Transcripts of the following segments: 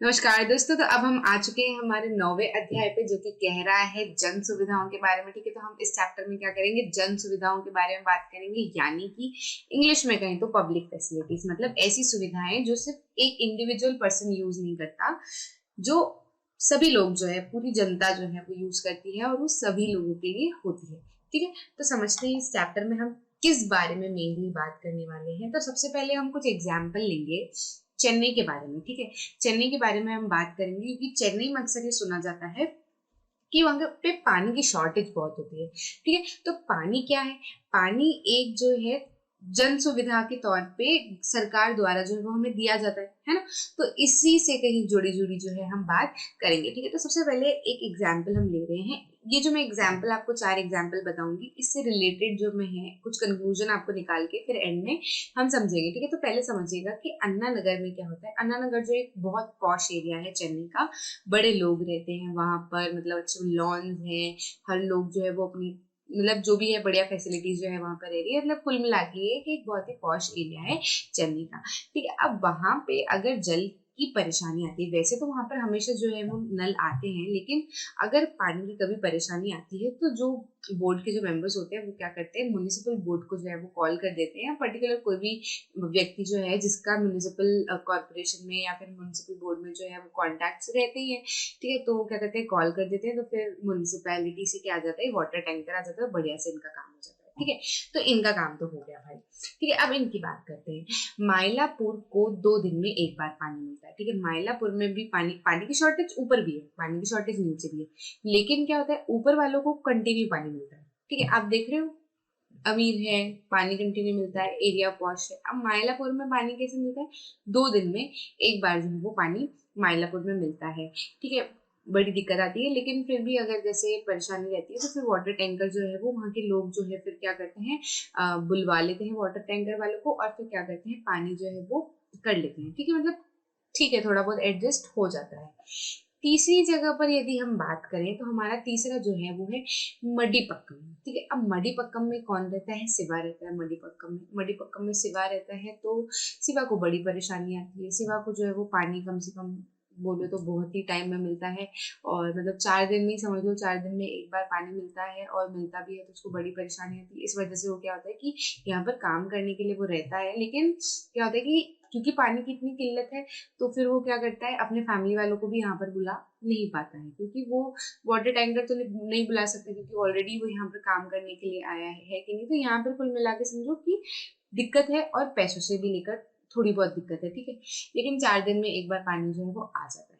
नमस्कार दोस्तों। तो अब हम आ चुके हैं हमारे 9वें अध्याय पे, जो कि कह रहा है जन सुविधाओं के बारे में। ठीक है, तो हम इस चैप्टर में क्या करेंगे, जन सुविधाओं के बारे में बात करेंगे, यानी कि इंग्लिश में कहें तो पब्लिक फैसिलिटीज, मतलब ऐसी सुविधाएं जो सिर्फ एक इंडिविजुअल पर्सन यूज नहीं करता, जो सभी लोग जो है, पूरी जनता जो है वो यूज करती है, और वो सभी लोगों के लिए होती है। ठीक है, तो समझते हैं इस चैप्टर में हम किस बारे में मेनली बात करने वाले हैं। तो सबसे पहले हम कुछ एग्जाम्पल लेंगे चेन्नई के बारे में। ठीक है, चेन्नई के बारे में हम बात करेंगे, क्योंकि चेन्नई में अक्सर ये सुना जाता है कि वहां पे पानी की शॉर्टेज बहुत होती है। ठीक है, तो पानी क्या है? पानी एक जो है जन सुविधा के तौर पे सरकार द्वारा जो है वो हमें दिया जाता है ना। तो इसी से कहीं जुड़ी जुड़ी जो है हम बात करेंगे। ठीक है, तो सबसे पहले एक एग्जाम्पल हम ले रहे हैं। ये जो मैं एग्जाम्पल आपको 4 एग्जाम्पल बताऊंगी, इससे रिलेटेड जो मैं है कुछ कंक्लूजन आपको निकाल के फिर एंड में हम समझेंगे। ठीक है, तो पहले समझिएगा कि अन्ना नगर में क्या होता है। अन्ना नगर जो एक बहुत पॉश एरिया है चेन्नई का, बड़े लोग रहते हैं वहां पर, मतलब अच्छे लॉन्स हैं, हर लोग जो है वो अपनी मतलब जो भी है बढ़िया फैसिलिटीज जो है वहां पर रह रही है। मतलब कुल मिला के ये कि एक बहुत ही पॉश एरिया है चेन्नई का। ठीक है, अब वहां पे अगर जल की परेशानी आती है, वैसे तो वहां पर हमेशा जो है वो नल आते हैं, लेकिन अगर पानी की कभी परेशानी आती है तो जो बोर्ड के जो मेंबर्स होते हैं वो क्या करते हैं, म्युनिसिपल बोर्ड को जो है वो कॉल कर देते हैं। पर्टिकुलर कोई भी व्यक्ति जो है जिसका म्युनिसिपल कॉर्पोरेशन में या फिर म्युनिसिपल बोर्ड में जो है वो कॉन्टैक्ट रहते ही है। ठीक है, तो वो क्या करते हैं, कॉल कर देते हैं, तो फिर म्युनिसिपैलिटी से क्या आ जाता है, वाटर टैंकर आ जाता है, बढ़िया से इनका काम हो जाता है। ठीक है, तो इनका काम तो हो गया भाई। ठीक है, अब इनकी बात करते हैं। माइलापुर को 2 दिन में एक बार पानी मिलता है। ठीक है, माइलापुर में भी पानी की शॉर्टेज ऊपर भी है, पानी की शॉर्टेज नीचे भी है, लेकिन क्या होता है, ऊपर वालों को कंटिन्यू पानी मिलता है। ठीक है, आप देख रहे हो, अमीर है, पानी कंटिन्यू मिलता है, एरिया पॉश है। अब माइलापुर में पानी कैसे मिलता है? 2 दिन में एक बार जो है वो पानी माइलापुर में मिलता है। ठीक है, बड़ी दिक्कत आती है, लेकिन फिर भी अगर जैसे परेशानी रहती है तो फिर वाटर टैंकर जो है वो वहाँ के लोग जो है फिर क्या करते हैं, बुलवा लेते हैं वाटर टैंकर वालों को, और फिर क्या करते हैं, पानी जो है वो कर लेते हैं। ठीक है, मतलब ठीक है, थोड़ा बहुत एडजस्ट हो जाता है। तीसरी जगह पर यदि हम बात करें तो हमारा तीसरा जो है वो है मडीपक्कम। ठीक है, अब मडीपक्कम में कौन रहता है? शिवा रहता है मडीपक्कम में शिवा रहता है। तो शिवा को बड़ी परेशानी आती है। शिवा को जो है वो पानी कम से कम बोले तो बहुत ही टाइम में मिलता है, और मतलब 4 दिन में ही समझ लो, 4 दिन में एक बार पानी मिलता है, और मिलता भी है तो उसको बड़ी परेशानी आती है। इस वजह से वो क्या होता है कि यहाँ पर काम करने के लिए वो रहता है, लेकिन क्या होता है कि क्योंकि पानी की इतनी किल्लत है, तो फिर वो क्या करता है, अपने फैमिली वालों को भी यहाँ पर बुला नहीं पाता है, क्योंकि वो वाटर टैंकर तो नहीं बुला सकता, क्योंकि ऑलरेडी वो यहाँ पर काम करने के लिए आया है कि नहीं। तो यहाँ पर कुल मिला के समझो कि दिक्कत है, और पैसों से भी लेकर थोड़ी बहुत दिक्कत है। ठीक है, लेकिन 4 दिन में एक बार पानी जो है वो आ जाता है।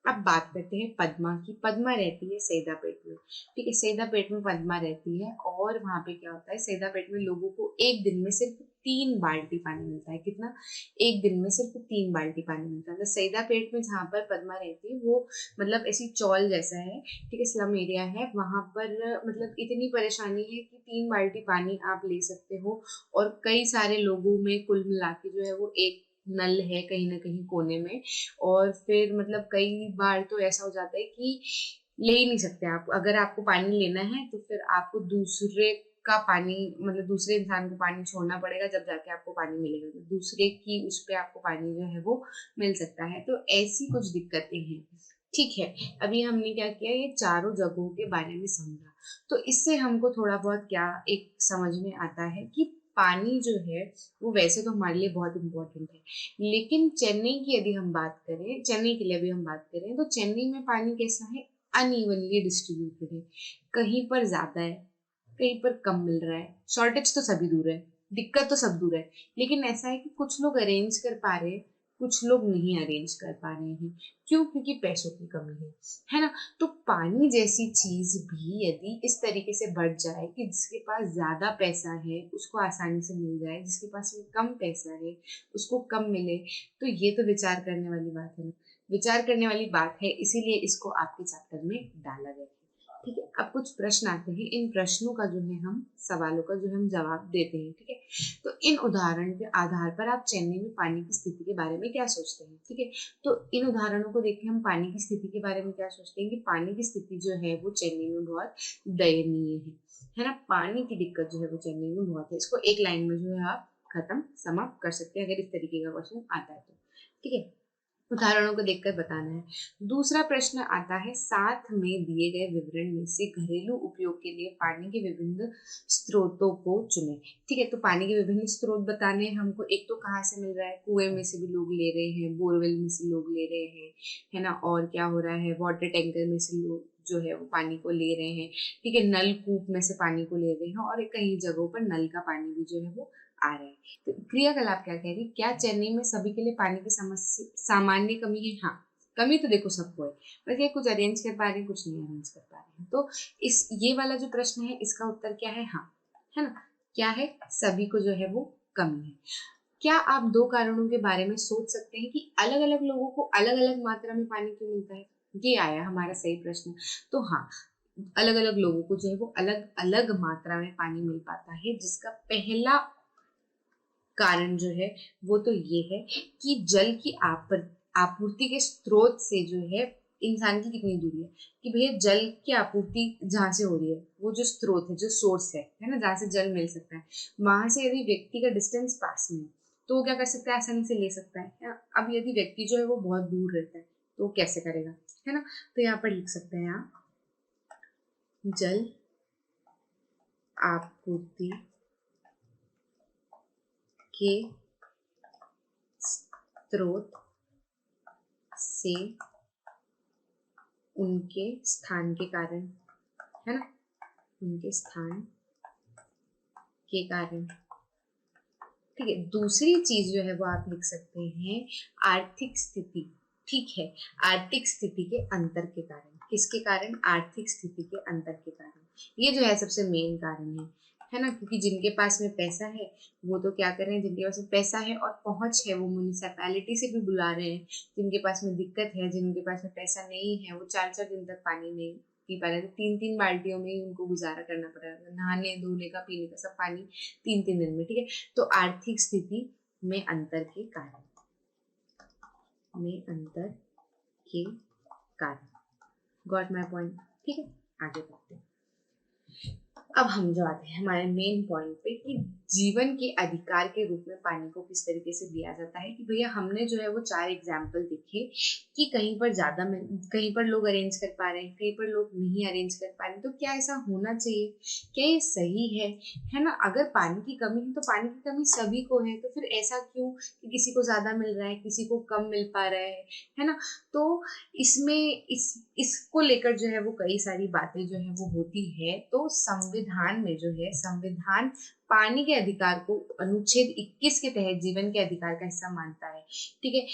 अब बात करते हैं पद्मा की। पद्मा रहती है सैदापेट में। ठीक है, सैदापेट में पद्मा रहती है, और वहां पे क्या होता है, सैदापेट में लोगों को एक दिन में सिर्फ 3 बाल्टी पानी मिलता है। कितना? एक दिन में सिर्फ 3 बाल्टी पानी मिलता है। तो सैदापेट में जहाँ पर पद्मा रहती है वो मतलब ऐसी चौल जैसा है। ठीक है, स्लम एरिया है वहां पर, मतलब इतनी परेशानी है कि 3 बाल्टी पानी आप ले सकते हो, और कई सारे लोगों में कुल मिला के जो है वो एक नल है कहीं ना कहीं कोने में। और फिर मतलब कई बार तो ऐसा हो जाता है कि ले ही नहीं सकते आप। अगर आपको पानी लेना है तो फिर आपको दूसरे का पानी, मतलब दूसरे इंसान को पानी छोड़ना पड़ेगा, जब जाके आपको पानी मिलेगा। तो दूसरे की उस पे आपको पानी जो है वो मिल सकता है। तो ऐसी कुछ दिक्कतें हैं। ठीक है, अभी हमने क्या किया, ये चारों जगहों के बारे में समझा। तो इससे हमको थोड़ा बहुत क्या एक समझ में आता है कि पानी जो है वो वैसे तो हमारे लिए बहुत इंपॉर्टेंट है, लेकिन चेन्नई की यदि हम बात करें, चेन्नई के लिए भी हम बात करें, तो चेन्नई में पानी कैसा है, अनइवनली डिस्ट्रीब्यूटेड है। कहीं पर ज्यादा है, कहीं पर कम मिल रहा है। शॉर्टेज तो सभी दूर है, दिक्कत तो सब दूर है, लेकिन ऐसा है कि कुछ लोग अरेंज कर पा रहे हैं, कुछ लोग नहीं अरेंज कर पा रहे हैं। क्यों? क्योंकि पैसों की कमी है ना। तो पानी जैसी चीज भी यदि इस तरीके से बढ़ जाए कि जिसके पास ज्यादा पैसा है उसको आसानी से मिल जाए, जिसके पास में कम पैसा है उसको कम मिले, तो ये तो विचार करने वाली बात है ना। विचार करने वाली बात है, इसीलिए इसको आपके चैप्टर में डाला गया है। ठीक है, अब कुछ प्रश्न आते हैं। इन प्रश्नों का जो है हम सवालों का जो हम जवाब देते हैं। ठीक है, तो इन उदाहरण के आधार पर आप चेन्नई में पानी की स्थिति के बारे में क्या सोचते हैं? ठीक है, तो इन उदाहरणों को देख के हम पानी की स्थिति के बारे में क्या सोचते हैं कि पानी की स्थिति जो है वो चेन्नई में बहुत दयनीय है ना। पानी की दिक्कत जो है वो चेन्नई में बहुत है। इसको एक लाइन में जो है आप खत्म समाप्त कर सकते हैं, अगर इस तरीके का क्वेश्चन आता है तो। ठीक है, उदाहरणों को देखकर बताना है। दूसरा प्रश्न आता है, साथ में दिए गए विवरण में से घरेलू उपयोग के लिए पानी के विभिन्न स्रोतों को चुनें। ठीक है, तो पानी के विभिन्न स्रोत बताने हैं हमको। एक तो कहाँ से मिल रहा है, कुएं में से भी लोग ले रहे हैं, बोरवेल में से लोग ले रहे हैं, है ना। और क्या हो रहा है, वाटर टैंकर में से लोग जो है वो पानी को ले रहे हैं। ठीक है, नलकूप में से पानी को ले रहे हैं, और कई जगहों पर नल का पानी भी जो है वो आ रहा है। तो क्रियाकलाप क्या कह रही, क्या चेन्नई में सभी के लिए पानी की समस्या सामान्य कमी है? हाँ, कमी तो देखो सबको है, बस ये कुछ अरेंज कर पा रहे हैं, कुछ नहीं अरेंज कर पा रहे हैं। तो इस ये वाला जो प्रश्न है इसका उत्तर क्या है? हाँ, है ना। क्या है? सभी को जो है वो कमी है। क्या आप दो कारणों के बारे में सोच सकते हैं कि अलग अलग लोगों को अलग अलग मात्रा में पानी क्यों मिलता है? ये आया हमारा सही प्रश्न। तो हाँ, अलग अलग लोगों को जो है वो अलग अलग मात्रा में पानी मिल पाता है, जिसका पहला कारण जो है वो तो ये है कि जल की आपूर्ति के स्रोत से जो है इंसान की कितनी दूरी है। कि भैया जल की आपूर्ति जहाँ से हो रही है, वो जो स्रोत है, जो सोर्स है ना, जहाँ से जल मिल सकता है, वहां से यदि व्यक्ति का डिस्टेंस पास में है तो वो क्या कर सकता है, आसानी से ले सकता है। अब यदि व्यक्ति जो है वो बहुत दूर रहता है तो वो कैसे करेगा, है ना। तो यहाँ पर लिख सकते हैं आप, जल आपूर्ति के स्रोत से उनके स्थान के कारण, है ना, उनके स्थान के कारण। ठीक है, दूसरी चीज जो है वो आप लिख सकते हैं, आर्थिक स्थिति। ठीक है, आर्थिक स्थिति के अंतर के कारण। किसके कारण? आर्थिक स्थिति के अंतर के कारण। ये जो है सबसे मेन कारण है ना। क्योंकि जिनके पास में पैसा है वो तो क्या कर रहे हैं, जिनके पास में पैसा है और पहुंच है वो म्यूनिसिपैलिटी से भी बुला रहे हैं। जिनके पास में दिक्कत है, जिनके पास में पैसा नहीं है, वो 4-4 दिन तक पानी नहीं पी पा रहे थे, 3-3 बाल्टियों में ही उनको गुजारा करना पड़ रहा था, नहाने धोने का, पीने का, सब पानी 3-3 दिन में। ठीक है, तो आर्थिक स्थिति में अंतर के कारण, में अंतर के कारण। Got my point? ठीक है, आगे बढ़ते हैं। अब हम जो आते हैं हमारे मेन पॉइंट पे कि जीवन के अधिकार के रूप में पानी को किस तरीके से दिया जाता है। कि भैया हमने जो है वो 4 एग्जाम्पल देखे कि कहीं पर ज्यादा, कहीं पर लोग अरेंज कर पा रहे हैं, कहीं पर लोग नहीं अरेंज कर पा रहे हैं। तो क्या ऐसा होना चाहिए? क्या ये सही है ना। अगर पानी की कमी है तो पानी की कमी सभी को है, तो फिर ऐसा क्यों कि किसी को ज्यादा मिल रहा है, किसी को कम मिल पा रहा है ना। तो इसमें इसको लेकर जो है वो कई सारी बातें जो है वो होती है। तो संविधान में जो है, संविधान पानी के अधिकार को अनुच्छेद 21 के तहत जीवन के अधिकार का हिस्सा मानता है। ठीक है,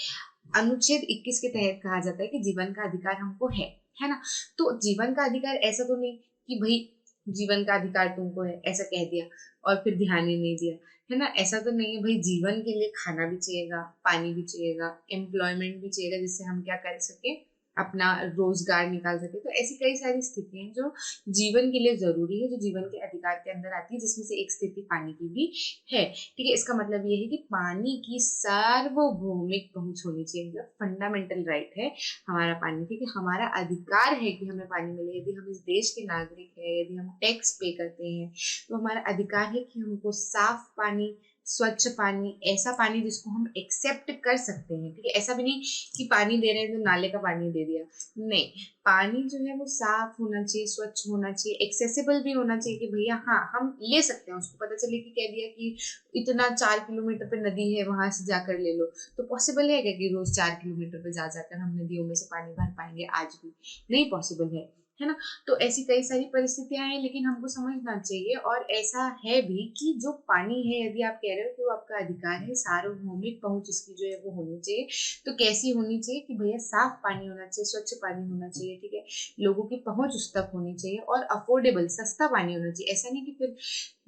अनुच्छेद 21 के तहत कहा जाता है कि जीवन का अधिकार हमको है ना। तो जीवन का अधिकार ऐसा तो नहीं कि भाई जीवन का अधिकार तुमको है ऐसा कह दिया और फिर ध्यान ही नहीं दिया, है ना। ऐसा तो नहीं है भाई, जीवन के लिए खाना भी चाहिएगा, पानी भी चाहिएगा, एम्प्लॉयमेंट भी चाहिएगा, जिससे हम क्या कर सके, अपना रोजगार निकाल सके। तो ऐसी कई सारी स्थितियां हैं जो जीवन के लिए जरूरी है, जो जीवन के अधिकार के अंदर आती है, जिसमें से एक स्थिति पानी की भी है। ठीक है, इसका मतलब ये है कि पानी की सार्वभौमिक पहुंच होनी चाहिए, मतलब फंडामेंटल राइट है हमारा पानी। ठीक है, हमारा अधिकार है कि हमें पानी मिले। यदि हम इस देश के नागरिक हैं, यदि हम टैक्स पे करते हैं, तो हमारा अधिकार है कि हमको साफ पानी, स्वच्छ पानी, ऐसा पानी जिसको हम एक्सेप्ट कर सकते हैं। ठीक है, ऐसा भी नहीं कि पानी दे रहे हैं तो नाले का पानी दे दिया, नहीं। पानी जो है वो साफ होना चाहिए, स्वच्छ होना चाहिए, एक्सेसिबल भी होना चाहिए कि भैया हाँ हम ले सकते हैं उसको। पता चले कि कह दिया कि इतना 4 किलोमीटर पे नदी है, वहां से जाकर ले लो, तो पॉसिबल है क्या कि रोज 4 किलोमीटर पे जा जाकर हम नदियों में से पानी भर पाएंगे? आज भी नहीं पॉसिबल है ना। तो ऐसी कई सारी परिस्थितियां हैं, लेकिन हमको समझना चाहिए। और ऐसा है भी कि जो पानी है, यदि आप कह रहे हो कि वो आपका अधिकार है, सार्वभौमिक पहुंच इसकी जो है वो होनी चाहिए। तो कैसी होनी चाहिए कि भैया साफ पानी होना चाहिए, स्वच्छ पानी होना चाहिए। ठीक है, लोगों की पहुंच उस तक होनी चाहिए, और अफोर्डेबल, सस्ता पानी होना चाहिए। ऐसा नहीं कि फिर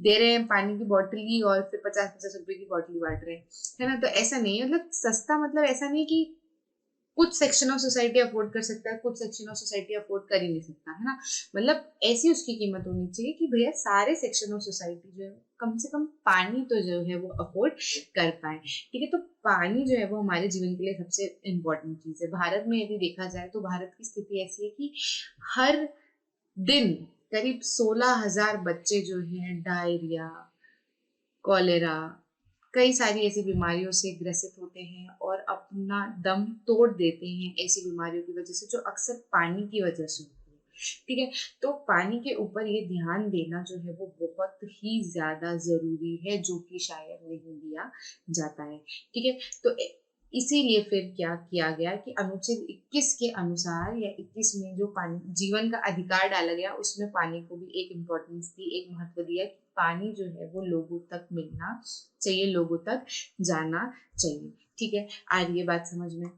दे रहे हैं पानी की बोतल ही और फिर 50-50 रुपए की बोतल बांट रहे हैं, है ना। तो ऐसा नहीं है, मतलब सस्ता मतलब ऐसा नहीं कि कुछ सेक्शन ऑफ सोसाइटी अफोर्ड कर सकता है, कुछ सेक्शन ऑफ सोसाइटी अफोर्ड कर ही नहीं सकता, है ना। मतलब ऐसी उसकी कीमत होनी चाहिए कि भैया सारे सेक्शन ऑफ सोसाइटी जो है कम से कम पानी तो जो है वो अफोर्ड कर पाए। ठीक है, तो पानी जो है वो हमारे जीवन के लिए सबसे इम्पोर्टेंट चीज है। भारत में यदि देखा जाए तो भारत की स्थिति ऐसी है कि हर दिन करीब 16,000 बच्चे जो हैं डायरिया, कॉलेरा, कई सारी ऐसी बीमारियों से ग्रसित होते हैं और अपना दम तोड़ देते हैं ऐसी बीमारियों की वजह से, जो अक्सर पानी की वजह से होती है। ठीक है, तो पानी के ऊपर ये ध्यान देना जो है वो बहुत ही ज्यादा जरूरी है, जो कि शायद नहीं दिया जाता है। ठीक है, तो इसीलिए फिर क्या किया गया कि अनुच्छेद 21 के अनुसार या 21 में जो पानी जीवन का अधिकार डाला गया, उसमें पानी को भी एक इम्पोर्टेंस दी, एक महत्व दिया कि पानी जो है वो लोगों तक मिलना चाहिए, लोगों तक जाना चाहिए। ठीक है, आ रही है बात समझ में?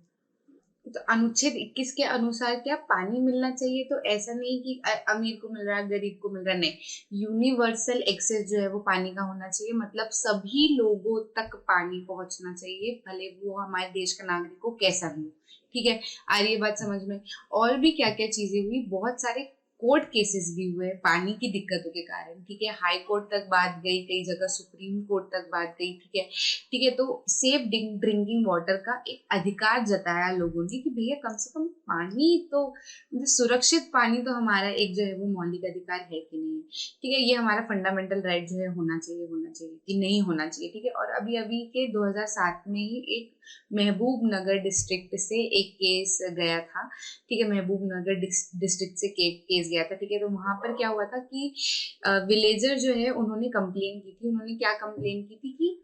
तो अनुच्छेद 21 के अनुसार क्या पानी मिलना चाहिए, तो ऐसा नहीं कि अमीर को मिल रहा है गरीब को मिल रहा है, नहीं, यूनिवर्सल एक्सेस जो है वो पानी का होना चाहिए, मतलब सभी लोगों तक पानी पहुंचना चाहिए, भले वो हमारे देश का नागरिक हो कैसा भी हो। ठीक है, आ रही है बात समझ में? और भी क्या क्या चीजें हुई, बहुत सारे कोर्ट केसेस भी हुए पानी की दिक्कतों के कारण। ठीक है, हाई कोर्ट तक बात गई, कई जगह सुप्रीम कोर्ट तक बात गई। ठीक है, ठीक है, तो सेफ ड्रिंकिंग वाटर का एक अधिकार जताया लोगों ने कि भैया कम से कम पानी तो, मतलब सुरक्षित पानी तो हमारा एक जो है वो मौलिक अधिकार है कि नहीं। ठीक है, ये हमारा फंडामेंटल राइट जो है होना चाहिए कि नहीं होना चाहिए। ठीक है, और अभी अभी के 2007 में ही एक महबूब नगर डिस्ट्रिक्ट से एक केस गया था। ठीक है, महबूब नगर डिस्ट्रिक्ट से केस गया था। ठीक है, तो वहां पर क्या हुआ था कि विलेजर जो है उन्होंने कंप्लेन की थी। उन्होंने क्या कंप्लेन की थी कि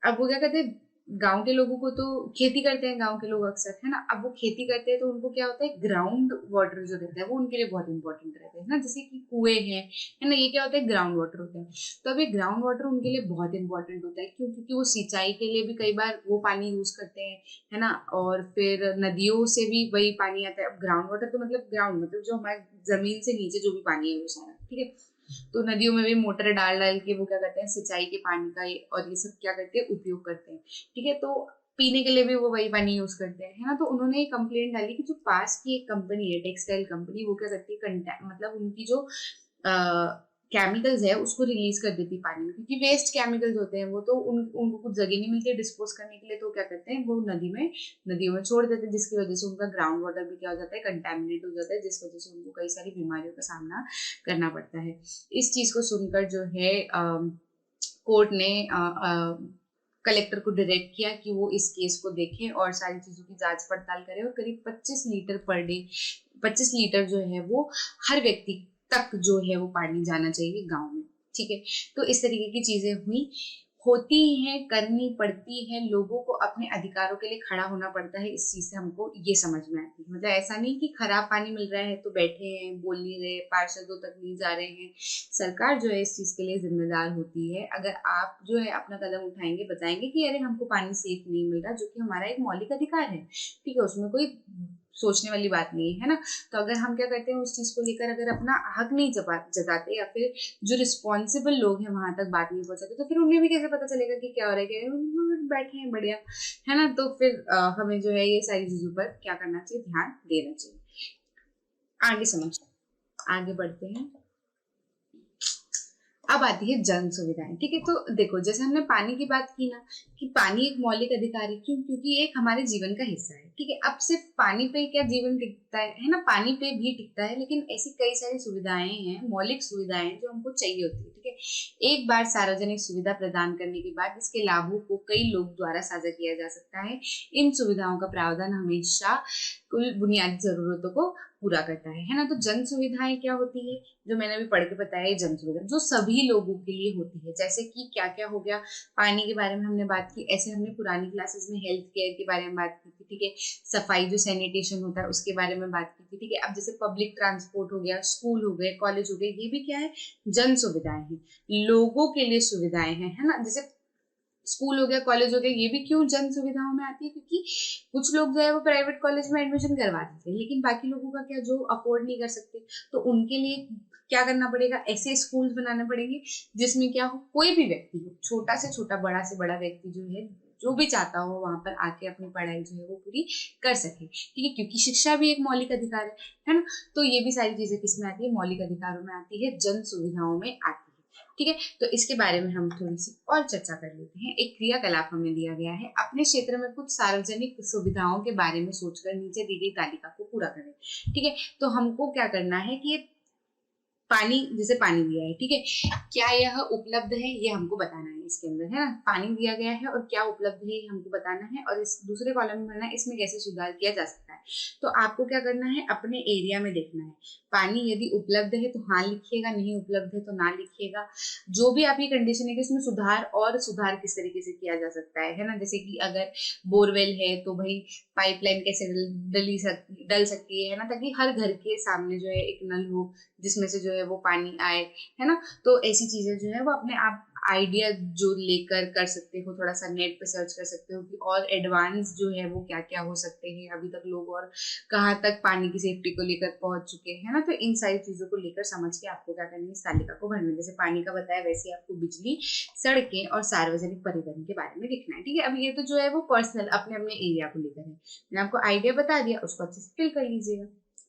अब वो क्या कहते हैं, गांव के लोगों को तो खेती करते हैं गांव के लोग अक्सर, है ना, अब वो खेती करते हैं तो उनको क्या होता है, ग्राउंड वाटर जो रहता है वो उनके लिए बहुत इंपॉर्टेंट रहता है ना, जैसे कि कुएं हैं, है ना, ये क्या होता है, ग्राउंड वाटर होता है। तो अभी ग्राउंड वाटर उनके लिए बहुत इंपॉर्टेंट होता है, क्यों? क्योंकि वो सिंचाई के लिए भी कई बार वो पानी यूज करते हैं, है ना, और फिर नदियों से भी वही पानी आता है। अब ग्राउंड वाटर तो मतलब ग्राउंड, मतलब जो हमारे जमीन से नीचे जो भी पानी है वो सारा। ठीक है, तो नदियों में भी मोटर डाल डाल के वो क्या करते हैं, सिंचाई के पानी का और ये सब क्या करते हैं, उपयोग करते हैं। ठीक है, तो पीने के लिए भी वो वही पानी यूज करते हैं, है ना। तो उन्होंने एक कंप्लेंट डाली कि जो पास की एक कंपनी है, टेक्सटाइल कंपनी, वो क्या करती है, मतलब उनकी जो केमिकल्स है उसको रिलीज कर देती पानी में, क्योंकि वेस्ट केमिकल्स होते हैं वो, तो उनको कुछ जगह नहीं मिलती है डिस्पोज करने के लिए, तो क्या करते हैं वो नदियों में छोड़ देते हैं, जिसकी वजह से उनका ग्राउंड वाटर भी क्या हो जाता है, कंटेमिनेट हो जाता है, जिस वजह से उनको कई सारी बीमारियों का सामना करना पड़ता है। इस चीज को सुनकर जो है कोर्ट ने कलेक्टर को डायरेक्ट किया कि वो इस केस को देखें और सारी चीजों की जांच पड़ताल करें, और करीब 25 लीटर पर डे, 25 लीटर जो है वो हर व्यक्ति तक जो है वो पानी जाना चाहिए गांव में। ठीक है, तो इस तरीके की चीजें हुई, होती हैं, करनी पड़ती है, लोगों को अपने अधिकारों के लिए खड़ा होना पड़ता है। इस चीज से हमको ये समझ में आती है, मतलब ऐसा नहीं कि खराब पानी मिल रहा है तो बैठे हैं, बोल नहीं रहे, पार्षदों तक नहीं जा रहे हैं। सरकार जो है इस चीज के लिए जिम्मेदार होती है। अगर आप जो है अपना कदम उठाएंगे, बताएंगे कि अरे हमको पानी सेफ नहीं मिल रहा, जो कि हमारा एक मौलिक अधिकार है, ठीक है, उसमें कोई सोचने वाली बात नहीं है ना। तो अगर हम क्या करते हैं, उस चीज को लेकर अगर अपना हक नहीं जताते, या फिर जो रिस्पॉन्सिबल लोग हैं वहां तक बात नहीं पहुंचाते, तो फिर उन्हें भी कैसे पता चलेगा कि क्या हो रहा है, क्या बैठे हैं बढ़िया, है ना। तो फिर हमें जो है ये सारी चीजों पर क्या करना चाहिए, ध्यान देना चाहिए। आगे समझते, आगे बढ़ते हैं। अब आती है जन सुविधाएं। ठीक है, तो देखो जैसे हमने पानी की बात की ना, कि पानी एक मौलिक अधिकार है, क्यों? क्योंकि एक हमारे जीवन का हिस्सा है। ठीक है, अब सिर्फ पानी पे क्या जीवन टिकता है ना, पानी पे भी टिकता है, लेकिन ऐसी कई सारी सुविधाएं हैं, मौलिक सुविधाएं जो हमको चाहिए होती है। ठीक है, एक बार सार्वजनिक सुविधा प्रदान करने के बाद इसके लाभों को कई लोग द्वारा साझा किया जा सकता है। इन सुविधाओं का प्रावधान हमेशा कुल बुनियादी जरूरतों को पूरा करता है ना। तो जन सुविधाएं क्या होती है, जो मैंने अभी पढ़ के बताया, जन सुविधा जो सभी लोगों के लिए होती है। जैसे कि क्या क्या हो गया, पानी के बारे में हमने बात की, ऐसे हमने पुरानी क्लासेस में हेल्थ केयर के बारे में बात की थी। ठीक है, सफाई जो सैनिटेशन होता है उसके बारे में बात की थी। ठीक है, अब जैसे पब्लिक ट्रांसपोर्ट हो गया, स्कूल हो गए, कॉलेज हो गए, ये भी क्या है, जन सुविधाएं हैं, लोगों के लिए सुविधाएं हैं, है ना। जैसे स्कूल हो गया, कॉलेज हो गया, ये भी क्यों जन सुविधाओं में आती है, क्योंकि कुछ लोग जो है वो प्राइवेट कॉलेज में एडमिशन करवा देते हैं, लेकिन बाकी लोगों का क्या, जो अफोर्ड नहीं कर सकते, तो उनके लिए क्या करना पड़ेगा, ऐसे स्कूल्स बनाने पड़ेंगे जिसमें क्या हो, कोई भी व्यक्ति हो, छोटा से छोटा, बड़ा से बड़ा व्यक्ति जो है, जो भी चाहता हो वहां पर आके अपनी पढ़ाई जो है वो पूरी कर सके। ठीक है, क्योंकि शिक्षा भी एक मौलिक अधिकार है ना। तो ये भी सारी चीजें किसमें आती है, मौलिक अधिकारों में आती है, जन सुविधाओं में आती है। ठीक है, तो इसके बारे में हम थोड़ी सी और चर्चा कर लेते हैं। एक क्रियाकलाप हमें दिया गया है, अपने क्षेत्र में कुछ सार्वजनिक सुविधाओं के बारे में सोचकर नीचे दी गई तालिका को पूरा करें। ठीक है, तो हमको क्या करना है कि पानी, जैसे पानी दिया है, ठीक है, क्या यह उपलब्ध है, ये हमको बताना है। इसके अंदर, है ना। पानी दिया गया है और क्या उपलब्ध है ये हमको बताना है, और इस दूसरे कॉलम में भरना है इसमें कैसे सुधार किया जा सकता है। तो आपको क्या करना है, अपने एरिया में देखना है, पानी यदि उपलब्ध है तो हाँ लिखिएगा, नहीं उपलब्ध है तो ना लिखिएगा। जो भी आपकी कंडीशन है कि इसमें सुधार, और सुधार किस तरीके से किया जा सकता है ना। जैसे कि अगर बोरवेल है तो भाई पाइपलाइन कैसे डल सकती है ना, ताकि हर घर के सामने जो है एक नल हो जिसमें से जो है वो पानी आए, है ना। तो ऐसी चीजें जो है वो अपने आप आइडिया जो लेकर कर सकते हो, थोड़ा सा नेट पे सर्च कर सकते हो कि और एडवांस जो है वो क्या क्या हो सकते हैं अभी तक लोग, और कहाँ तक पानी की सेफ्टी को लेकर पहुंच चुके हैं ना। तो इन सारी चीजों को लेकर समझ के आपको क्या करना है, इस तालिका को भरना है। जैसे पानी का बताया वैसे आपको बिजली, सड़कें और सार्वजनिक परिवहन के बारे में लिखना है, ठीक है। अब ये तो जो है वो पर्सनल अपने अपने एरिया को लेकर है, मैंने आपको आइडिया बता दिया, उसको अच्छे से फिल कर लीजिएगा,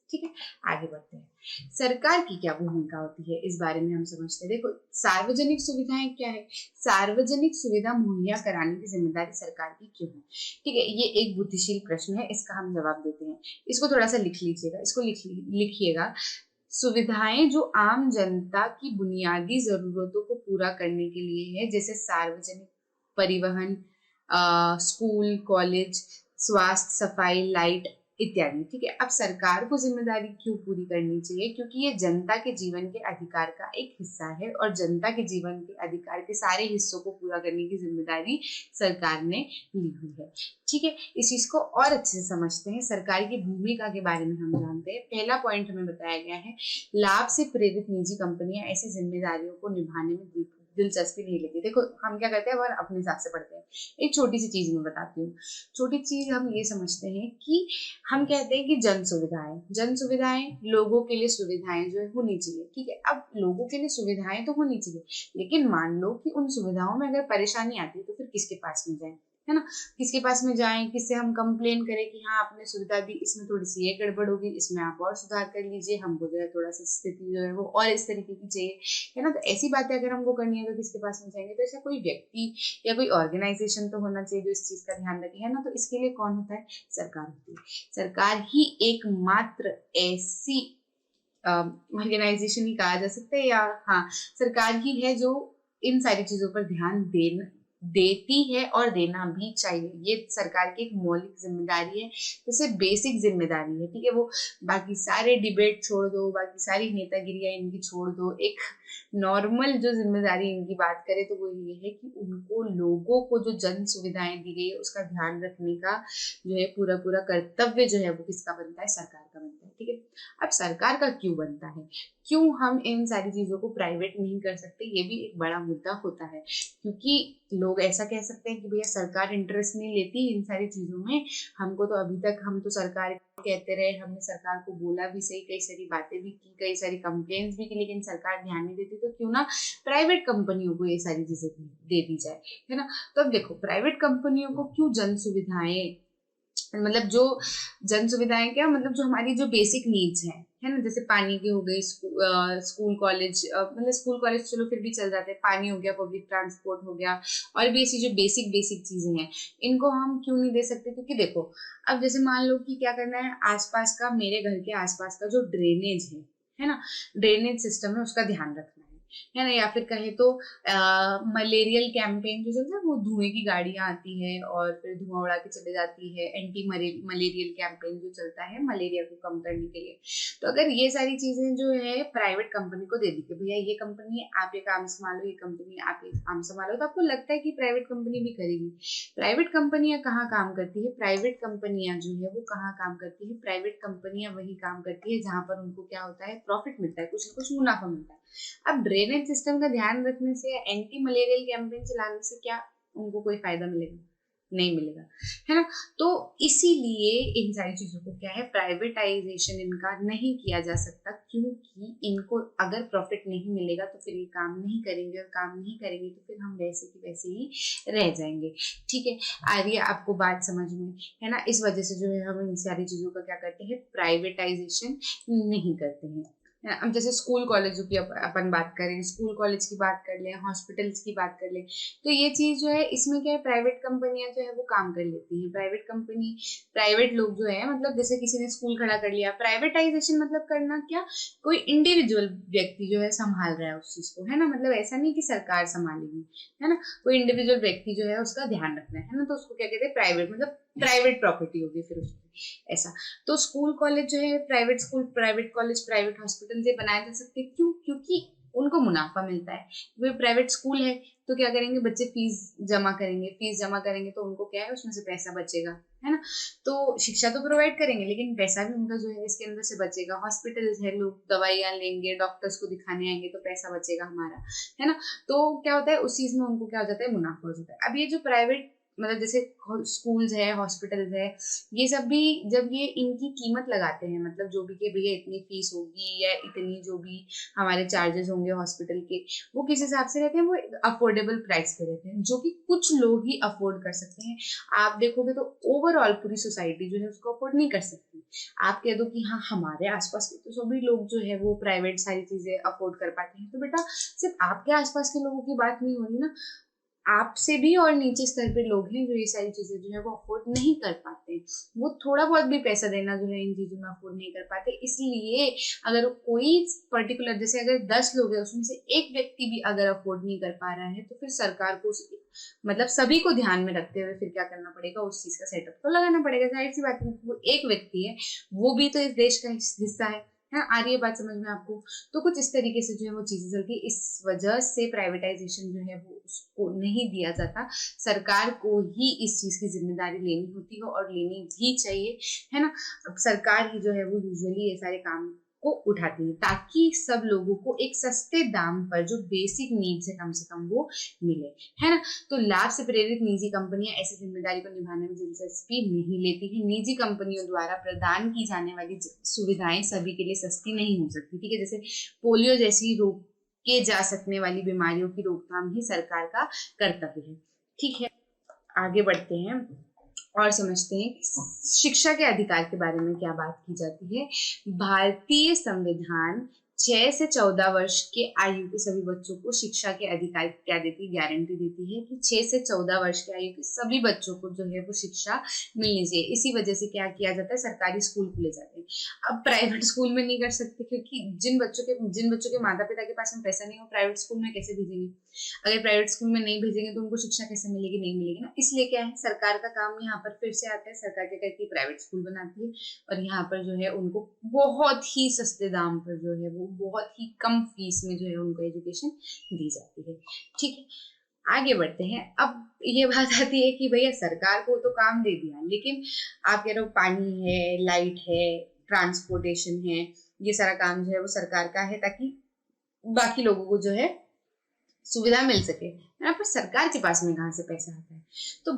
ठीक है। आगे बढ़ते हैं, सरकार की क्या भूमिका होती है इस बारे में हम समझते हैं। देखो, सार्वजनिक सुविधाएं क्या है, सार्वजनिक सुविधा मुहैया कराने की जिम्मेदारी सरकार की क्यों है, ठीक है। ये एक बुद्धिशील प्रश्न है, इसका हम जवाब देते हैं। इसको थोड़ा सा लिख लीजिएगा, इसको लिखिएगा, सुविधाएं जो आम जनता की बुनियादी जरूरतों को पूरा करने के लिए है, जैसे सार्वजनिक परिवहन, स्कूल, कॉलेज, स्वास्थ्य, सफाई, लाइट इत्यादि, ठीक है। अब सरकार को जिम्मेदारी क्यों पूरी करनी चाहिए, क्योंकि ये जनता के जीवन के अधिकार का एक हिस्सा है, और जनता के जीवन के अधिकार के सारे हिस्सों को पूरा करने की जिम्मेदारी सरकार ने ली हुई है, ठीक है। इस चीज को और अच्छे से समझते हैं, सरकार की भूमिका के बारे में हम जानते हैं। पहला पॉइंट हमें बताया गया है, लाभ से प्रेरित निजी कंपनियां ऐसी जिम्मेदारियों को निभाने में दिलचस्पी नहीं लेती। देखो, हम क्या करते हैं, वो अपने हिसाब से पढ़ते हैं। एक छोटी सी चीज मैं बताती हूँ, छोटी चीज हम ये समझते हैं कि हम कहते हैं कि जन सुविधाएं लोगों के लिए सुविधाएं जो है होनी चाहिए, ठीक है। अब लोगों के लिए सुविधाएं तो होनी चाहिए, लेकिन मान लो कि उन सुविधाओं में अगर परेशानी आती है तो फिर किसके पास में जाए, है ना। किसके पास में जाएं, किससे हम कंप्लेन करें कि हाँ आपने सुविधा दी, इसमें थोड़ी सी ये गड़बड़ होगी, इसमें आप और सुधार कर लीजिए, हमको जो है थोड़ा सा स्थिति जो है वो और इस तरीके की चाहिए, है ना। तो ऐसी बातें अगर हमको करनी है तो किसके पास में जाएंगे, तो ऐसा कोई व्यक्ति या कोई ऑर्गेनाइजेशन तो होना चाहिए जो इस चीज का ध्यान रखे, है ना। तो इसके लिए कौन होता है, सरकार होती है। सरकार ही एकमात्र ऐसी ऑर्गेनाइजेशन ही कहा जा सकता है, या हाँ सरकार ही है जो इन सारी चीजों पर ध्यान देती है और देना भी चाहिए। ये सरकार की एक मौलिक जिम्मेदारी है, जैसे बेसिक जिम्मेदारी है, ठीक है। वो बाकी सारे डिबेट छोड़ दो, बाकी सारी नेतागिरियां इनकी छोड़ दो, एक नॉर्मल जो जिम्मेदारी इनकी बात करें तो वो ये है कि उनको लोगों को जो जन सुविधाएं दी गई है उसका ध्यान रखने का जो है पूरा पूरा कर्तव्य जो है वो किसका बनता है, सरकार का बनता है, ठीक है। अब सरकार का क्यों बनता है, क्यों हम इन सारी चीजों को प्राइवेट नहीं कर सकते, ये भी एक बड़ा मुद्दा होता है। क्योंकि लोग ऐसा कह सकते हैं कि भैया सरकार इंटरेस्ट नहीं लेती इन सारी चीजों में, हमको तो अभी तक, हम तो सरकार कहते रहे, हमने सरकार को बोला भी सही, कई सारी बातें भी की, कई सारी कंप्लेंट्स भी की, लेकिन सरकार ध्यान नहीं देती, तो क्यों ना प्राइवेट कंपनियों को ये सारी चीजें दे दी जाए, है ना। तो अब देखो, प्राइवेट कंपनियों को क्यों जन सुविधाएं, मतलब जो जन सुविधाएं क्या, मतलब जो हमारी जो बेसिक नीड्स हैं, है ना, जैसे पानी की हो गई, स्कूल कॉलेज, मतलब स्कूल कॉलेज चलो फिर भी चल जाते हैं, पानी हो गया, पब्लिक ट्रांसपोर्ट हो गया, और भी ऐसी जो बेसिक बेसिक चीजें हैं, इनको हम क्यों नहीं दे सकते। क्योंकि देखो, अब जैसे मान लो कि क्या करना है, आसपास का, मेरे घर के आसपास का जो ड्रेनेज है ना, ड्रेनेज सिस्टम है उसका ध्यान रखना है ना। या फिर कहे तो मलेरियल कैंपेन जो चलता है, वो धुएं की गाड़ियां आती है और फिर धुआं उड़ा के चले जाती है, एंटी मलेरियल कैंपेन जो चलता है मलेरिया को कम करने के लिए। तो अगर ये सारी चीजें जो है प्राइवेट कंपनी को दे दी कि भैया ये कंपनी है, आप ये काम संभालो, ये कंपनी आप ये काम संभालो, तो आपको लगता है कि प्राइवेट कंपनी भी करेगी। प्राइवेट कंपनियां कहाँ काम करती है, प्राइवेट कंपनियां जो है वो कहाँ काम करती है, प्राइवेट कंपनियां वही काम करती है जहां पर उनको क्या होता है, प्रॉफिट मिलता है, कुछ ना कुछ मुनाफा मिलता है। अब ड्रेनेज सिस्टम का ध्यान रखने से या एंटी मलेरियल कैंपेन चलाने से क्या उनको कोई फायदा मिलेगा, नहीं मिलेगा, है ना। तो इसीलिए इन सारी चीजों को क्या है, प्राइवेटाइजेशन इनका नहीं किया जा सकता, क्योंकि इनको अगर प्रॉफिट नहीं मिलेगा तो फिर ये काम नहीं करेंगे, और काम नहीं करेंगे तो फिर हम वैसे की वैसे ही रह जाएंगे, ठीक है। आ रही है आपको बात समझ में, है ना। इस वजह से जो है हम इन सारी चीजों का क्या करते हैं, प्राइवेटाइजेशन नहीं करते हैं। अब जैसे स्कूल कॉलेजों की अपन बात करें, स्कूल कॉलेज की बात कर लें, हॉस्पिटल्स की बात कर लें, तो ये चीज जो है इसमें क्या है, प्राइवेट कंपनियां जो है वो काम कर लेती हैं। प्राइवेट कंपनी, प्राइवेट लोग जो है, मतलब जैसे किसी ने स्कूल खड़ा कर लिया, प्राइवेटाइजेशन मतलब करना क्या, कोई इंडिविजुअल व्यक्ति जो है संभाल रहा है उस चीज को, है ना, मतलब ऐसा नहीं कि सरकार संभालेगी, है ना, कोई इंडिविजुअल व्यक्ति जो है उसका ध्यान रखना है ना, तो उसको क्या कहते हैं, प्राइवेट, मतलब प्राइवेट प्रॉपर्टी होगी फिर उसकी, ऐसा। तो स्कूल कॉलेज जो है, private school, private college, private hospital से बनाए जा सकते हैं। क्यों? क्योंकि उनको मुनाफा मिलता है। वे प्राइवेट स्कूल है तो क्या करेंगे, बच्चे फीस जमा करेंगे, फीस जमा करेंगे तो उनको क्या है, उसमें से पैसा बचेगा, है ना, तो शिक्षा तो प्रोवाइड करेंगे लेकिन पैसा भी उनका जो है इसके अंदर से बचेगा। हॉस्पिटल्स है, लोग दवाइयाँ लेंगे, डॉक्टर्स को दिखाने आएंगे तो पैसा बचेगा हमारा, है ना। तो क्या होता है, उस चीज में उनको क्या हो जाता है, मुनाफा हो जाता है। अब ये जो प्राइवेट, मतलब जैसे स्कूल्स है, हॉस्पिटल्स है, ये सब भी जब ये इनकी कीमत लगाते हैं, मतलब जो भी कि भैया इतनी फीस होगी या इतनी जो भी हमारे चार्जेस होंगे हॉस्पिटल के, वो किस हिसाब से रहते हैं, वो अफोर्डेबल प्राइस पे रहते हैं, जो कि कुछ लोग ही अफोर्ड कर सकते हैं। आप देखोगे तो ओवरऑल पूरी सोसाइटी जो है उसको अफोर्ड नहीं कर सकती। आप कह दो कि हाँ हमारे आसपास के तो सभी लोग जो है वो प्राइवेट सारी चीजें अफोर्ड कर पाते हैं, तो बेटा सिर्फ आपके आसपास के लोगों की बात नहीं हो रही ना, आपसे भी और नीचे स्तर पे लोग हैं जो ये सारी चीजें जो है वो अफोर्ड नहीं कर पाते, वो थोड़ा बहुत भी पैसा देना जो है इन चीजों में अफोर्ड नहीं कर पाते। इसलिए अगर कोई पर्टिकुलर, जैसे अगर 10 लोग हैं उसमें से एक व्यक्ति भी अगर अफोर्ड नहीं कर पा रहा है, तो फिर सरकार को मतलब सभी को ध्यान में रखते हुए फिर क्या करना पड़ेगा, उस चीज का सेटअप तो लगाना पड़ेगा। जाहिर सी बात है, वो एक व्यक्ति है, वो भी तो इस देश का हिस्सा है। हाँ, आ रही है बात समझ में आपको? तो कुछ इस तरीके से जो है वो चीजें चलती है। इस वजह से प्राइवेटाइजेशन जो है वो उसको नहीं दिया जाता, सरकार को ही इस चीज की जिम्मेदारी लेनी होती है और लेनी भी चाहिए, है ना। अब सरकार ही जो है वो यूजुअली ये सारे काम को उठाती है ताकि सब लोगों को एक सस्ते दाम पर जो बेसिक नीड्स है कम से कम वो मिले, है ना। तो लाभ से प्रेरित निजी कंपनियां ऐसी जिम्मेदारी को निभाने में दिलचस्पी नहीं लेती है। निजी कंपनियों द्वारा प्रदान की जाने वाली सुविधाएं सभी के लिए सस्ती नहीं हो सकती, ठीक है। जैसे पोलियो जैसी रोग के जा सकने वाली बीमारियों की रोकथाम ही सरकार का कर्तव्य है, ठीक है। आगे बढ़ते हैं और समझते हैं शिक्षा के अधिकार के बारे में क्या बात की जाती है। भारतीय संविधान 6 से 14 वर्ष के आयु के सभी बच्चों को शिक्षा के अधिकार क्या देती है, गारंटी देती है कि 6 से 14 वर्ष के आयु के सभी बच्चों को जो है वो शिक्षा मिलनी चाहिए। इसी वजह से क्या किया जाता है, सरकारी स्कूल खुले जाते हैं। अब प्राइवेट स्कूल में नहीं कर सकते क्योंकि जिन बच्चों के माता पिता के पास में पैसा नहीं हो, प्राइवेट स्कूल में कैसे भेजेंगे? अगर प्राइवेट स्कूल में नहीं भेजेंगे तो उनको शिक्षा कैसे मिलेगी? नहीं मिलेगी ना। इसलिए क्या है, सरकार का काम यहाँ पर फिर से आता है, सरकार क्या करती है, प्राइवेट स्कूल बनाती है और यहाँ पर जो है उनको बहुत ही सस्ते दाम पर जो है वो बहुत ही कम फीस में जो है उनको एजुकेशन दी जाती है, ठीक है। आगे बढ़ते हैं। अब ये बात आती है कि भैया सरकार को तो काम दे दिया, लेकिन आप कह रहे हो पानी है, लाइट है, ट्रांसपोर्टेशन है, ये सारा काम जो है वो सरकार का है ताकि बाकी लोगों को जो है सुविधा मिल सके, है ना। पर सरकार के पास में कहाँ से पैसा आता है? तो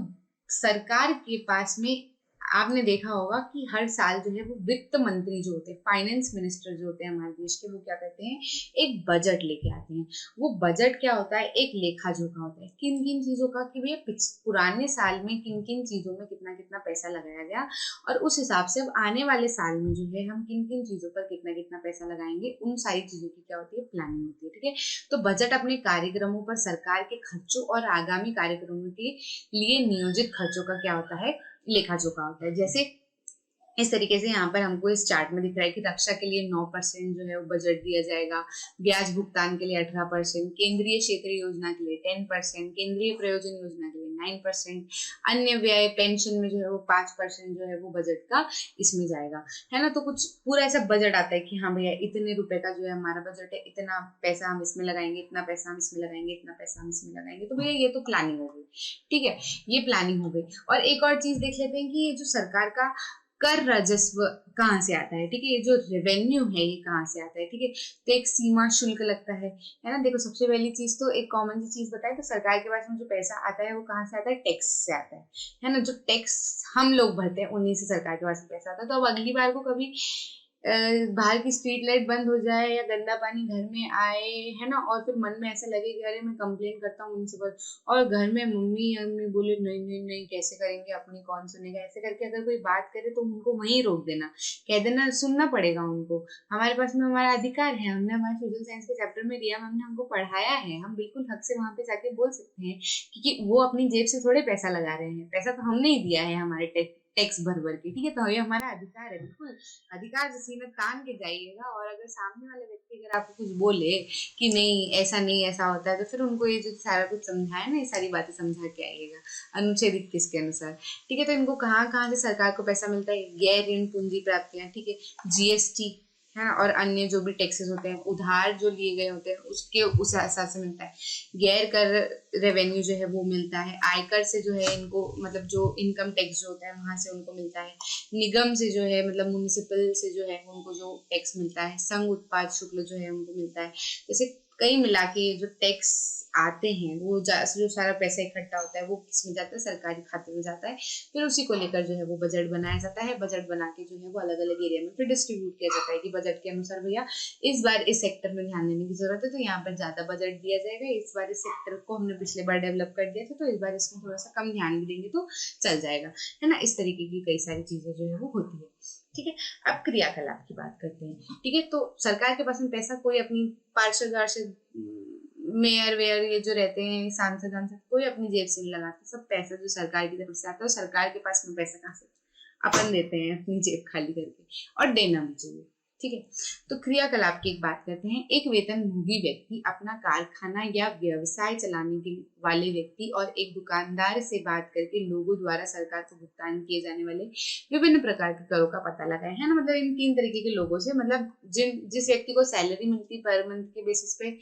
सरकार के पास में आपने देखा होगा कि हर साल जो है वो वित्त मंत्री जो होते हैं, फाइनेंस मिनिस्टर जो होते हैं हमारे देश के, वो क्या करते हैं, एक बजट लेके आते हैं। वो बजट क्या होता है, एक लेखा जोखा होता है किन किन चीजों का, कि भैया पुराने साल में किन किन चीजों में कितना कितना पैसा लगाया गया और उस हिसाब से अब आने वाले साल में जो है हम किन किन चीजों पर कितना कितना पैसा लगाएंगे, उन सारी चीजों की क्या होती है, प्लानिंग होती है, ठीक है। तो बजट अपने कार्यक्रमों पर सरकार के खर्चों और आगामी कार्यक्रमों के लिए नियोजित खर्चों का क्या होता है, लेखा जोखा होता है। जैसे इस तरीके से यहाँ पर हमको इस चार्ट में दिख रहा है कि रक्षा के लिए 9% जो है वो बजट दिया जाएगा, ब्याज भुगतान के लिए 18%, केंद्रीय क्षेत्रीय योजना के लिए 10%, केंद्रीय प्रयोजन योजना के लिए 9%, अन्य व्यय पेंशन में जो है वो 5% जो है वो बजट का इसमें जाएगा, है ना। तो कुछ पूरा ऐसा बजट आता है कि हाँ भैया इतने रुपए का जो है हमारा बजट है, इतना पैसा हम इसमें लगाएंगे, इतना पैसा हम इसमें लगाएंगे, इतना पैसा हम इसमें लगाएंगे। तो भैया ये तो प्लानिंग हो गई, ठीक है, ये प्लानिंग हो गई। और एक और चीज देख लेते हैं कि ये जो सरकार का कर राजस्व कहाँ से आता है, ठीक है, ये जो रेवेन्यू है ये कहाँ से आता है, ठीक है। तो एक सीमा शुल्क लगता है ना। देखो सबसे पहली चीज तो एक कॉमन सी चीज बताए तो सरकार के पास में जो पैसा आता है वो कहाँ से आता है, टैक्स से आता है ना। जो टैक्स हम लोग भरते हैं उन्हीं से सरकार के पास पैसा आता है। तो अब अगली बार को कभी बाहर की स्ट्रीट लाइट बंद हो जाए या गंदा पानी घर में आए, है ना, और फिर मन में ऐसा लगे कि अरे मैं कंप्लेन करता हूँ म्युनिसिपल, और घर में मम्मी अम्मी बोले नहीं नहीं नहीं कैसे करेंगे, अपनी कौन सुनेगा, ऐसे करके अगर कोई बात करे तो उनको वहीं रोक देना, कह देना सुनना पड़ेगा उनको, हमारे पास में हमारा अधिकार है, हमने हमारे सोशल साइंस के चैप्टर में दिया, हमने हमको पढ़ाया है, हम बिल्कुल हक से वहां पे जाके बोल सकते हैं, क्योंकि वो अपनी जेब से थोड़े पैसा लगा रहे हैं, पैसा तो हमने ही दिया है हमारे टैक्स भर भर के, ठीक है, तो ये हमारा अधिकार है, बिल्कुल अधिकार से सीना तान के जाइएगा। और अगर सामने वाले व्यक्ति अगर आपको कुछ बोले कि नहीं ऐसा होता है, तो फिर उनको ये जो सारा कुछ समझाए ना, ये सारी बातें समझा के आइएगा अनुच्छेद 21 के अनुसार, ठीक है। तो इनको कहाँ कहाँ से सरकार को पैसा मिलता है, गैर ऋण पूंजी प्राप्तियां, ठीक है, जीएसटी है ना, और अन्य जो भी टैक्सेस होते हैं उधार जो लिए गए होते हैं उसके उस हिसाब से मिलता है, गैर कर रेवेन्यू जो है वो मिलता है, आयकर से जो है इनको मतलब जो इनकम टैक्स जो होता है वहां से उनको मिलता है, निगम से जो है मतलब म्युनिसिपल से जो है उनको जो टैक्स मिलता है, संघ उत्पाद शुल्क जो है उनको मिलता है, जैसे कई मिला के जो टैक्स आते हैं वो जो सारा पैसा इकट्ठा होता है वो किस में जाता है, सरकारी खाते में जाता है, फिर उसी को लेकर जो है वो बजट बनाया जाता है, बजट बना के जो है वो अलग अलग एरिया में फिर डिस्ट्रीब्यूट किया जाता है कि बजट के अनुसार भैया इस बार इस सेक्टर में ध्यान देने की जरूरत है, तो यहाँ पर ज्यादा बजट दिया जाएगा, इस बार इस सेक्टर को हमने पिछले बार डेवलप कर दिया था तो इस बार इसमें थोड़ा सा कम ध्यान भी देंगे तो चल जाएगा, है ना, इस तरीके की कई सारी चीजें जो है वो होती है, ठीक है। अब क्रियाकलाप की बात करते हैं, ठीक है, तो सरकार के पास में पैसा कोई अपनी पार्षद वार्षद मेयर वेयर ये जो रहते हैं सांसद वांसद कोई अपनी जेब से नहीं लगाते, सब पैसा जो सरकार की तरफ से आता है, और सरकार के पास में पैसा कहाँ से अपन देते हैं अपनी जेब खाली करके, और देना भी चाहिए, ठीक है। तो क्रियाकलाप की एक बात करते हैं, एक वेतनभोगी व्यक्ति अपना कारखाना या व्यवसाय चलाने के वाले व्यक्ति और एक दुकानदार से बात करके लोगों द्वारा सरकार को भुगतान किए जाने वाले विभिन्न प्रकार के करों का पता लगाए, है ना, मतलब इन 3 तरीके के लोगों से, मतलब जिस व्यक्ति को सैलरी मिलती पर मंथ के बेसिस पे,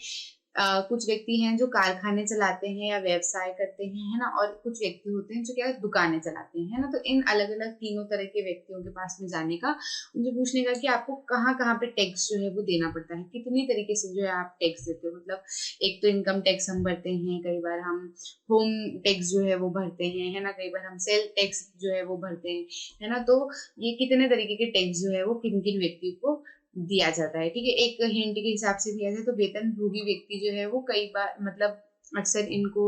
कुछ व्यक्ति हैं जो कारखाने चलाते हैं या व्यवसाय करते हैं, है ना, और कुछ व्यक्ति होते हैं जो क्या दुकानें चलाते हैं, है ना, तो इन अलग अलग तीनों तरह के व्यक्तियों के पास में जाने का, उनसे पूछने का कि आपको कहाँ कहाँ पे टैक्स जो है वो देना पड़ता है, कितनी तरीके से जो है आप टैक्स देते हो, मतलब एक तो इनकम टैक्स हम भरते हैं, कई बार हम होम टैक्स जो है वो भरते हैं, है ना, कई बार हम सेल टैक्स जो है वो भरते हैं, है ना, तो ये कितने तरीके के टैक्स जो है वो किन किन व्यक्तियों को दिया जाता है, ठीक है। एक हिंट के हिसाब से दिया जाए तो वेतनभोगी व्यक्ति जो है वो कई बार मतलब अक्सर इनको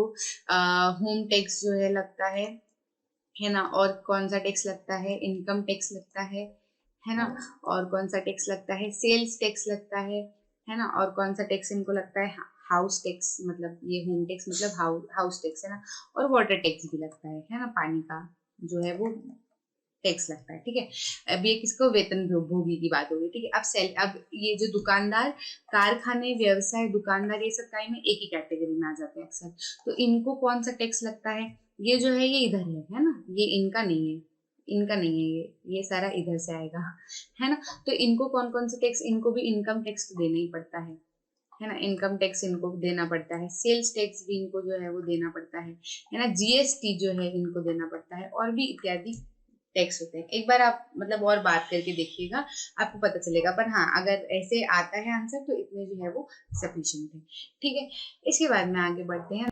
होम टैक्स जो है लगता है ना, और कौन सा टैक्स लगता है, इनकम टैक्स लगता है ना, और कौन सा टैक्स लगता है, सेल्स टैक्स लगता है ना, और कौन सा टैक्स इनको लगता है, हाउस टैक्स, मतलब ये होम टैक्स मतलब हाउस टैक्स, है ना, और वाटर टैक्स भी लगता है ना, पानी का जो है वो टैक्स लगता है, ठीक है। अब ये किसको वेतन भोगी की बात होगी, ठीक है। अब ये जो दुकानदार, कारखाने, व्यवसाय, दुकानदार, ये सब टाइम में एक ही कैटेगरी में आ जाते हैं अक्सर, तो इनको कौन सा टैक्स लगता है, ये जो है ये इधर है ना, ये इनका नहीं है, इनका नहीं है, ये सारा इधर से आएगा, है ना, तो इनको कौन कौन सा टैक्स, इनको भी इनकम टैक्स तो देना ही पड़ता है ना, इनकम टैक्स इनको देना पड़ता है, सेल्स टैक्स भी इनको जो है वो देना पड़ता है ना, जीएसटी जो है इनको देना पड़ता है, और भी इत्यादि टैक्स होते हैं। एक बार आप मतलब और बात करके देखिएगा, आपको पता चलेगा, पर हाँ अगर ऐसे आता है आंसर तो इतने जो है वो सफिशिएंट है, ठीक है। इसके बाद में आगे बढ़ते हैं।